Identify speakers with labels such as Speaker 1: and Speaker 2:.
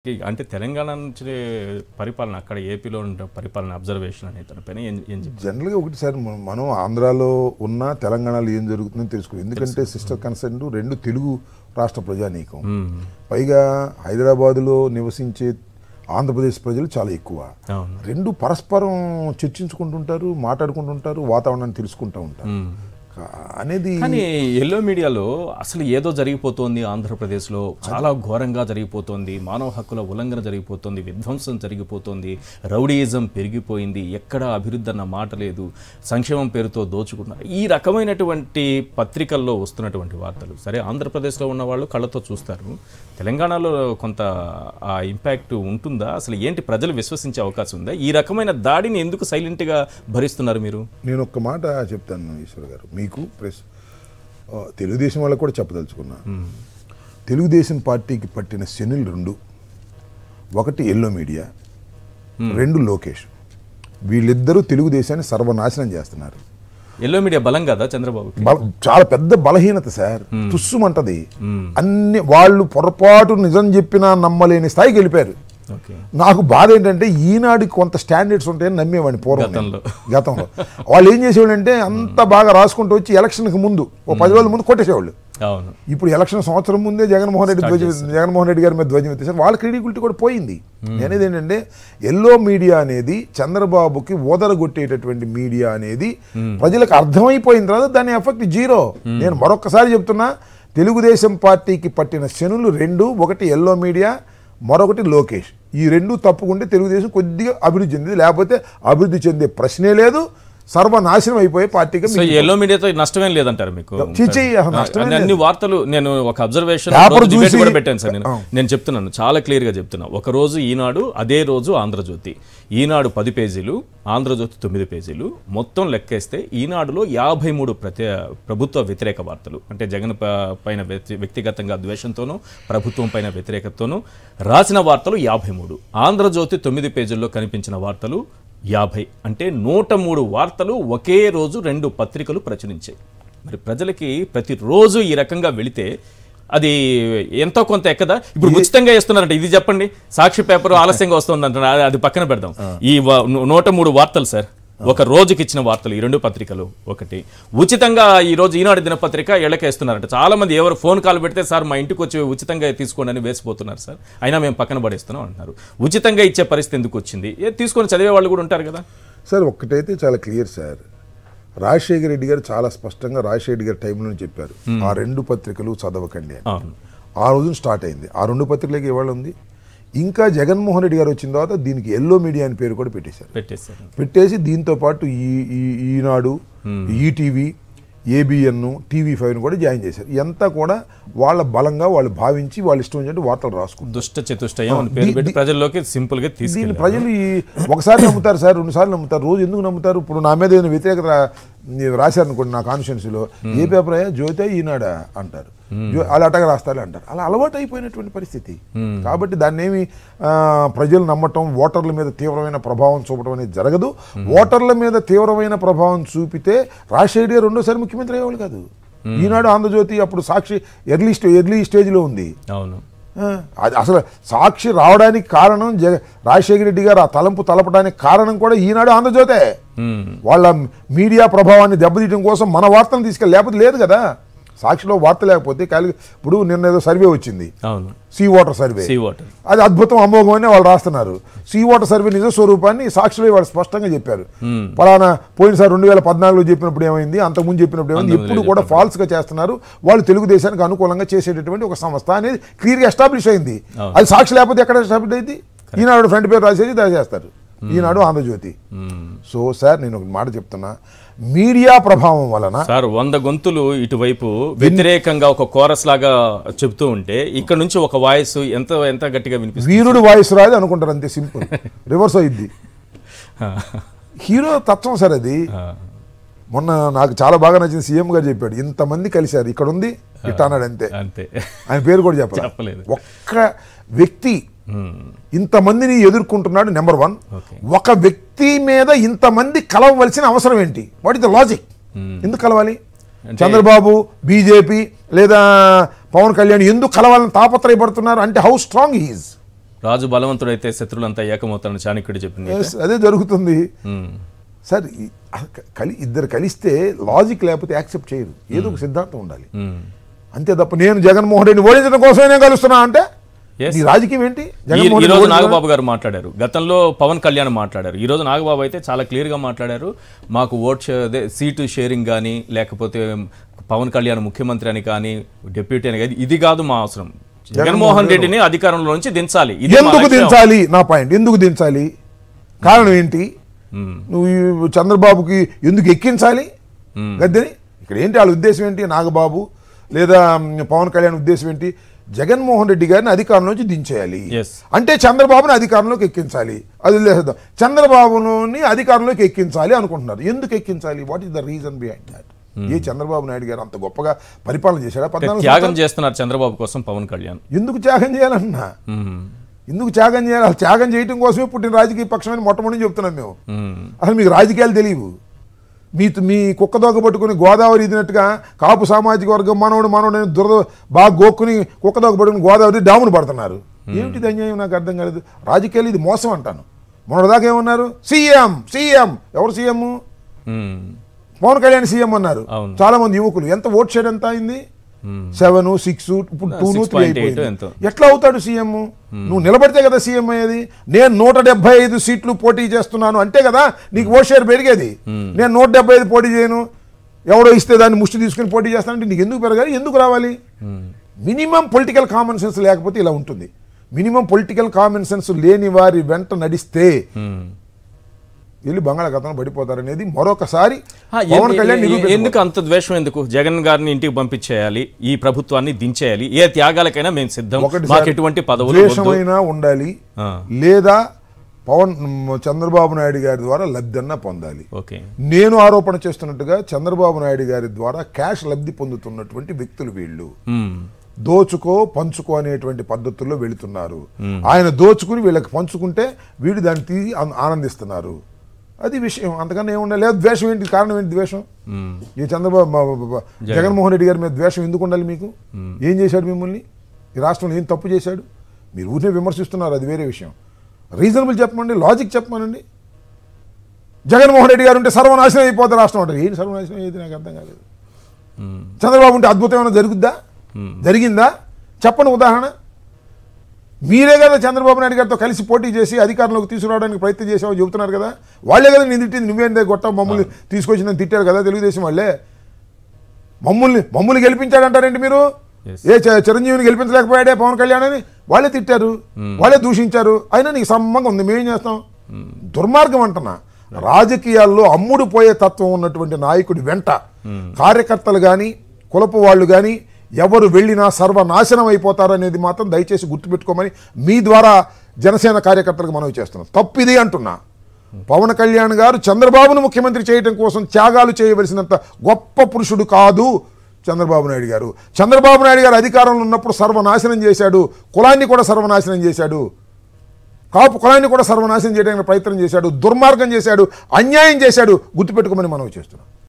Speaker 1: అంటే తెలంగాణ నుంచి పరిపాలన అక్కడ ఏపీలో ఉన్న పరిపాలన అబ్జర్వేషన్ అనే తనపైన ఏం
Speaker 2: జనరల్గా ఒకటి సార్ మనం ఆంధ్రాలో ఉన్న తెలంగాణలో ఏం జరుగుతుందని తెలుసుకోవాలి. ఎందుకంటే సిస్టర్ కన్సర్న్ రెండు తెలుగు రాష్ట్ర ప్రజానీకం, పైగా హైదరాబాదులో నివసించే ఆంధ్రప్రదేశ్ ప్రజలు చాలా ఎక్కువ. రెండు పరస్పరం చర్చించుకుంటుంటారు, మాట్లాడుకుంటుంటారు, వాతావరణాన్ని తెలుసుకుంటూ ఉంటారు అనేది.
Speaker 1: కానీ ఎల్లో మీడియాలో అసలు ఏదో జరిగిపోతుంది, ఆంధ్రప్రదేశ్లో చాలా ఘోరంగా జరిగిపోతుంది, మానవ హక్కుల ఉల్లంఘన జరిగిపోతుంది, విధ్వంసం జరిగిపోతుంది, రౌడీయిజం పెరిగిపోయింది, ఎక్కడ అభివృద్ధి అన్న మాట లేదు, సంక్షేమం పేరుతో దోచుకుంటున్నారు, ఈ రకమైనటువంటి పత్రికల్లో వస్తున్నటువంటి వార్తలు సరే ఆంధ్రప్రదేశ్లో ఉన్న వాళ్ళు కళ్ళతో చూస్తారు, తెలంగాణలో కొంత ఆ ఇంపాక్ట్ ఉంటుందా? అసలు ఏంటి, ప్రజలు విశ్వసించే అవకాశం ఉందా? ఈ రకమైన దాడిని ఎందుకు సైలెంట్గా భరిస్తున్నారు మీరు?
Speaker 2: నేను ఒక్క మాట చెప్తాను ఈశ్వర్ గారు, మీకు ప్రెస్ తెలుగుదేశం వాళ్ళకు కూడా చెప్పదలుచుకున్నా. తెలుగుదేశం పార్టీకి పట్టిన శనులు రెండు, ఒకటి ఎల్లో మీడియా, రెండు లోకేష్. వీళ్ళిద్దరూ తెలుగుదేశాన్ని సర్వనాశనం చేస్తున్నారు.
Speaker 1: ఎల్లో మీడియా బలం కదా చంద్రబాబు?
Speaker 2: చాలా పెద్ద బలహీనత సార్, తుస్సుమంటది. అన్ని వాళ్ళు పొరపాటు నిజం చెప్పినా నమ్మలేని స్థాయికి వెళ్ళిపోయారు. నాకు బాధ ఏంటంటే ఈనాడికి కొంత స్టాండర్డ్స్ ఉంటాయని నమ్మేవాడిని పూర్వం. గతంలో వాళ్ళు ఏం చేసేవాళ్ళు అంటే అంత బాగా రాసుకుంటూ వచ్చి ఎలక్షన్కి ముందు ఓ 10 రోజుల ముందు కొట్టేసేవాళ్ళు. ఇప్పుడు ఎలక్షన్ సంవత్సరం ముందే జగన్మోహన్ రెడ్డి గారి మీద ధ్వజం ఎత్తేసారు. వాళ్ళ క్రెడిబిలిటీ కూడా పోయింది. అనేది ఏంటంటే ఎల్లో మీడియా అనేది చంద్రబాబుకి ఓదరగొట్టేటటువంటి మీడియా అనేది ప్రజలకు అర్థమైపోయిన తర్వాత దాని ఎఫెక్ట్ జీరో. నేను మరొకసారి చెప్తున్నా, తెలుగుదేశం పార్టీకి పట్టిన శనులు రెండు, ఒకటి ఎల్లో మీడియా, మరొకటి లోకేష్. ఈ రెండు తప్పుకుంటే తెలుగుదేశం కొద్దిగా అభివృద్ధి చెందింది, లేకపోతే అభివృద్ధి చెందే ప్రశ్నే లేదు, సర్వనాశనం అయిపోయే పార్టీగా.
Speaker 1: ఎల్లో మీడియాతో నష్టమేం లేదంటారు మీకు? అన్ని వార్తలు నేను ఒక అబ్జర్వేషన్ కూడా పెట్టాను సార్. నేను చెప్తున్నాను, చాలా క్లియర్గా చెప్తున్నా. ఒక రోజు ఈనాడు, అదే రోజు ఆంధ్రజ్యోతి. ఈనాడు 10 పేజీలు, ఆంధ్రజ్యోతి 9 పేజీలు. మొత్తం లెక్కేస్తే ఈనాడులో 53 ప్రభుత్వ వ్యతిరేక వార్తలు, అంటే జగన్ పైన వ్యక్తిగతంగా ద్వేషంతోనూ ప్రభుత్వం పైన వ్యతిరేకతతోనూ రాసిన వార్తలు 53. ఆంధ్రజ్యోతి 9 పేజీల్లో కనిపించిన వార్తలు 50. అంటే 103 వార్తలు ఒకే రోజు 2 పత్రికలు ప్రచురించాయి. మరి ప్రజలకి ప్రతిరోజు ఈ రకంగా వెళితే అది ఎంతో కొంత ఎక్కదా? ఇప్పుడు ఉచితంగా ఇస్తున్నారంట, ఇది చెప్పండి. సాక్షి పేపర్ ఆలస్యంగా వస్తుందంట, అది పక్కన పెడదాం. ఈ 103 వార్తలు సార్, ఒక రోజుకి ఇచ్చిన వార్తలు ఈ 2 పత్రికలు. ఒకటి ఉచితంగా ఈ రోజు ఈనాడు దినపత్రిక ఎళ్ళకేస్తున్నారంట. చాలా మంది ఎవరు ఫోన్ కాల్ పెడితే సార్ మా ఇంటికి వచ్చి ఉచితంగా తీసుకోండి అని వేసిపోతున్నారు సార్, అయినా మేము పక్కన పడేస్తున్నాం అంటున్నారు. ఉచితంగా ఇచ్చే పరిస్థితి ఎందుకు వచ్చింది? తీసుకొని చదివే వాళ్ళు కూడా ఉంటారు కదా
Speaker 2: సార్. ఒక్కటైతే చాలా క్లియర్ సార్, రాజశేఖర రెడ్డి గారు చాలా స్పష్టంగా రాజశేఖర రెడ్డి గారి టైంలో చెప్పారు, ఆ 2 పత్రికలు చదవకండి అని. ఆ రోజున స్టార్ట్ అయింది. ఆ 2 పత్రికలకి ఇవాళ ఉంది. ఇంకా జగన్మోహన్ రెడ్డి గారు వచ్చిన తర్వాత దీనికి ఎల్లో మీడియా అని పేరు కూడా పెట్టేసి దీంతో పాటు ఈనాడు, ఈటీవీ, ఏబిఎన్, టీవీ5 కూడా జాయిన్ చేశారు. ఇదంతా కూడా వాళ్ళ బలంగా వాళ్ళు భావించి వాళ్ళు ఇష్టం వచ్చినట్టు వార్తలు రాసుకుంటారు.
Speaker 1: దుష్ట చతుష్టయం ప్రజల్లోకి సింపుల్ గా
Speaker 2: దీన్ని ప్రజలు ఒకసారి నమ్ముతారు సార్, 2 సార్లు నమ్ముతారు. రోజు ఎందుకు నమ్ముతారు? ఇప్పుడు నా మీద ఏదైనా వ్యతిరేకత రాశారనుకోండి నా కాన్స్టిట్యున్సీలో, ఏ పేపర్ అయ్యా, జ్యోతి ఈనాడా అంటారు, అలా అటగా రాస్తారు అంటారు. అలా అలవాటు అయిపోయినటువంటి పరిస్థితి. కాబట్టి దాన్ని ఏమి ప్రజలు నమ్మటం, ఓటర్ల మీద తీవ్రమైన ప్రభావం చూపడం అనేది జరగదు. ఓటర్ల మీద తీవ్రమైన ప్రభావం చూపితే రాజశేఖర్ గారు రెండోసారి ముఖ్యమంత్రి అయ్యేవాళ్ళు కాదు. ఈనాడు, ఆంధ్రజ్యోతి అప్పుడు సాక్షి ఎర్లీ స్టేజ్లో ఉంది.
Speaker 1: అవును,
Speaker 2: అసలు సాక్షి రావడానికి కారణం రాజశేఖర రెడ్డి గారు ఆ తలంపు తలపడానికి కారణం కూడా ఈనాడు, ఆంధ్రజ్యోతే. వాళ్ళ మీడియా ప్రభావాన్ని దెబ్బతీయడం కోసం మన వార్తను తీసుకెళ్ళి, లేకపోతే లేదు కదా. సాక్షిలో వార్త లేకపోతే ఇప్పుడు నిన్న ఏదో సర్వే వచ్చింది, సీ వాటర్ సర్వే, అది అద్భుతం, అమోఘం అని వాళ్ళు రాస్తున్నారు. సీ వాటర్ సర్వే నిజ స్వరూపాన్ని సాక్షిలో వాళ్ళు స్పష్టంగా చెప్పారు. పలానా పోయినసారి 2014లో చెప్పినప్పుడు ఏమైంది, అంతకుముందు చెప్పినప్పుడు ఏమైంది, ఎప్పుడు కూడా ఫాల్స్ గా చేస్తున్నారు. వాళ్ళు తెలుగుదేశానికి అనుకూలంగా చేసేటటువంటి ఒక సంస్థ అనేది క్లియర్గా ఎస్టాబ్లిష్ అయింది. అది సాక్షి లేకపోతే ఎక్కడ ఎస్టాబ్లిష్ అయింది? ఈనాడు ఫ్రంట్ పేరు రాసేది చేస్తారు, ఈనాడు, ఆంధ్రజ్యోతి. సో సార్ నేను ఒక మాట చెప్తున్నా, మీడియా ప్రభావం వలన
Speaker 1: సార్ 100 గొంతులు ఇటువైపు వ్యతిరేకంగా ఒక కోరస్ లాగా చెప్తూ ఉంటే ఇక్కడ నుంచి ఒక వాయిస్ ఎంత గట్టిగా వినిపిస్తుంది?
Speaker 2: వీరుడు వాయిస్ రాదు అనుకుంటారు, అంతే సింపుల్. రివర్స్ అయింది. హీరో తత్వం సార్ అది. మొన్న నాకు చాలా బాగా నచ్చింది, సీఎం గారు చెప్పాడు, ఇంతమంది కలిశారు, ఇక్కడ ఉంది ఇట్లా అన్నాడు, అంతే. ఆయన పేరు కూడా చెప్పలేదు. ఒక్క వ్యక్తి ఇంతమందిని ఎదుర్కొంటున్నాడు. నెంబర్ 1, ఒక వ్యక్తి మీద ఇంతమంది కలవవలసిన అవసరం ఏంటి? What is the logic? ఎందుకు కలవాలి? చంద్రబాబు, బీజేపీ లేదా పవన్ కళ్యాణ్ ఎందుకు కలవాలని తాపత్రయపడుతున్నారు అంటే హౌ స్ట్రాంగ్ హీ ఈజ్.
Speaker 1: రాజు బలవంతుడైతే శత్రువులంతా ఏకమవుతారని చాణక్యుడు చెప్పింది.
Speaker 2: అదే జరుగుతుంది సార్. ఇద్దరు కలిస్తే లాజిక్ లేకపోతే యాక్సెప్ట్ చేయరు, ఏదో ఒక సిద్ధాంతం ఉండాలి అంతే తప్ప నేను జగన్మోహన్ రెడ్డిని ఓడించడం కోసమే నేను కలుస్తున్నా అంటే ఈ రాజకీయం ఏంటి?
Speaker 1: ఈ రోజు నాగబాబు గారు మాట్లాడారు, గతంలో పవన్ కళ్యాణ్ మాట్లాడారు, ఈ రోజు నాగబాబు అయితే చాలా క్లియర్గా మాట్లాడారు. మాకు సీటు షేరింగ్ కానీ లేకపోతే పవన్ కళ్యాణ్ ముఖ్యమంత్రి అని కానీ డిప్యూటీ అని కానీ ఇది కాదు మా అవసరం, జగన్మోహన్ రెడ్డిని అధికారంలో నుంచి దించాలి.
Speaker 2: ఎందుకు దించాలి? నా పాయింట్, ఎందుకు దించాలి? కారణం ఏంటి? నువ్వు చంద్రబాబుకి ఎందుకు ఎక్కించాలి గద్దెని? ఇక్కడ ఏంటి వాళ్ళ ఉద్దేశం ఏంటి? నాగబాబు లేదా పవన్ కళ్యాణ్ ఉద్దేశం ఏంటి? జగన్మోహన్ రెడ్డి గారిని అధికారం నుంచి దించేయాలి అంటే చంద్రబాబుని అధికారంలోకి ఎక్కించాలి. అది లేదు, చంద్రబాబుని అధికారంలోకి ఎక్కించాలి అనుకుంటున్నారు. ఎందుకు ఎక్కించాలి? What is the reason behind that? ఏ చంద్రబాబు నాయుడు గారు అంత గొప్పగా పరిపాలన చేశాడా? 14
Speaker 1: త్యాగం చేస్తున్నారు చంద్రబాబు కోసం పవన్ కళ్యాణ్.
Speaker 2: ఎందుకు త్యాగం చేయాలన్నా? ఎందుకు త్యాగం చేయాలి? త్యాగం చేయడం కోసమే పుట్టిన రాజకీయ పక్షమని మొట్టమొదటి చెప్తున్నాం మేము. అసలు మీకు రాజకీయాలు తెలియవు. మీ కుక్కదోక పట్టుకుని గోదావరి ఇదినట్టుగా కాపు సామాజిక వర్గం మనోడు అని బాగా గోక్కుని కుక్కదోక పట్టుకుని గోదావరి డామును పడుతున్నారు. ఏమిటిది అన్యాయం? నాకు అర్థం కాలేదు. రాజకీయాలు ఇది మోసం అంటాను. మొన్నటిదాకా ఏమన్నారు? సీఎం ఎవరు సీఎం? పవన్ కళ్యాణ్ సీఎం అన్నారు. చాలా మంది యువకులు. ఎంత ఓట్ షేర్ ఎంత అయింది? 7, 6, ఇప్పుడు 2, 3 అయిపోయింది. ఎట్లా అవుతాడు సీఎం? నువ్వు నిలబడితే కదా సీఎం అయ్యేది. నేను 175 సీట్లు పోటీ చేస్తున్నాను అంటే కదా నీకు ఓట్ షేర్ పెరిగేది. నేను 175 పోటీ చేయను, ఎవడో ఇస్తే దాన్ని ముష్టి తీసుకుని పోటీ చేస్తానంటే నీకు ఎందుకు పెరగాలి? ఎందుకు రావాలి? మినిమం పొలిటికల్ కామన్ సెన్స్ లేకపోతే ఇలా ఉంటుంది. మినిమం పొలిటికల్ కామన్ సెన్స్ లేని వారి వెంట నడిస్తే వెళ్ళి బంగాళాఖాతంలో పడిపోతారనేది మరొకసారి పవన్ కళ్యాణ్
Speaker 1: ఎందుకు అంత ద్వేషం? ఎందుకు జగన్ గారిని ఇంటికి పంపించేయాలి, ఈ ప్రభుత్వాన్ని దించేయాలి, ఏ త్యాగాలకైనా మేము సిద్ధం, మాకు ఎటువంటి పదవులు
Speaker 2: ద్వేషమైనా ఉండాలి, లేదా చంద్రబాబు నాయుడు గారి ద్వారా లబ్ధి పొందాలి. నేను ఆరోపణ చేస్తున్నట్టుగా చంద్రబాబు నాయుడు గారి ద్వారా క్యాష్ లబ్ధి పొందుతున్నటువంటి వ్యక్తులు వీళ్ళు. దోచుకో పంచుకో అనేటువంటి పద్ధతుల్లో వెళుతున్నారు. ఆయన దోచుకుని వీళ్ళకి పంచుకుంటే వీళ్ళు దాన్ని తీసి ఆనందిస్తున్నారు. అది విషయం. అంతకన్నా ఏముండాలి? లేదు ద్వేషం ఏంటి? కారణం ఏంటి ద్వేషం? ఈ జగన్మోహన్ రెడ్డి గారి మీద ద్వేషం ఎందుకు ఉండాలి మీకు? ఏం చేశాడు మిమ్మల్ని? ఈ రాష్ట్రంలో ఏం తప్పు చేశాడు? మీరు ఊరినే విమర్శిస్తున్నారు, అది వేరే విషయం. రీజనబుల్ చెప్పమండి, లాజిక్ చెప్పమనండి. జగన్మోహన్ రెడ్డి గారు ఉంటే సర్వనాశనం అయిపోతుంది రాష్ట్రం అంటారు. ఏం సర్వనాశనం అయ్యేది? నాకు అర్థం కాలేదు. చంద్రబాబు ఉంటే అద్భుతం ఏమైనా జరుగుద్దా? జరిగిందా? చెప్పండి ఉదాహరణ. మీరే కదా చంద్రబాబు నాయుడు గారితో కలిసి పోటీ చేసి అధికారంలోకి తీసుకురావడానికి ప్రయత్నం చేసామని చెబుతున్నారు కదా. వాళ్ళే కదా నేను తిట్టింది. నువ్వేందే గొట్ట మమ్మల్ని తీసుకొచ్చి నన్ను తిట్టారు కదా తెలుగుదేశం వాళ్ళే. మమ్మల్ని గెలిపించాడంటారేంటి మీరు? ఏ చిరంజీవిని గెలిపించలేకపోయాడే పవన్ కళ్యాణ్ అని వాళ్ళే తిట్టారు, వాళ్ళే దూషించారు. అయినా నీకు సంబంధం ఉంది, మేమేం చేస్తాం? దుర్మార్గం అంటున్నా. రాజకీయాల్లో అమ్ముడు పోయే తత్వం ఉన్నటువంటి నాయకుడి వెంట కార్యకర్తలు కానీ కులపు వాళ్ళు కానీ ఎవరు వెళ్ళినా సర్వనాశనం అయిపోతారనేది మాత్రం దయచేసి గుర్తుపెట్టుకోమని మీ ద్వారా జనసేన కార్యకర్తలకు మనవి చేస్తున్నాం. తప్పిది అంటున్నా. పవన్ కళ్యాణ్ గారు చంద్రబాబును ముఖ్యమంత్రి చేయడం కోసం త్యాగాలు చేయవలసినంత గొప్ప పురుషుడు కాదు చంద్రబాబు నాయుడు గారు. చంద్రబాబు నాయుడు గారు అధికారంలో ఉన్నప్పుడు సర్వనాశనం చేశాడు, కులాన్ని కూడా సర్వనాశనం చేశాడు, కాపు కులాన్ని కూడా సర్వనాశనం చేయడానికి ప్రయత్నం చేశాడు, దుర్మార్గం చేశాడు, అన్యాయం చేశాడు. గుర్తుపెట్టుకోమని మనవి చేస్తున్నాం.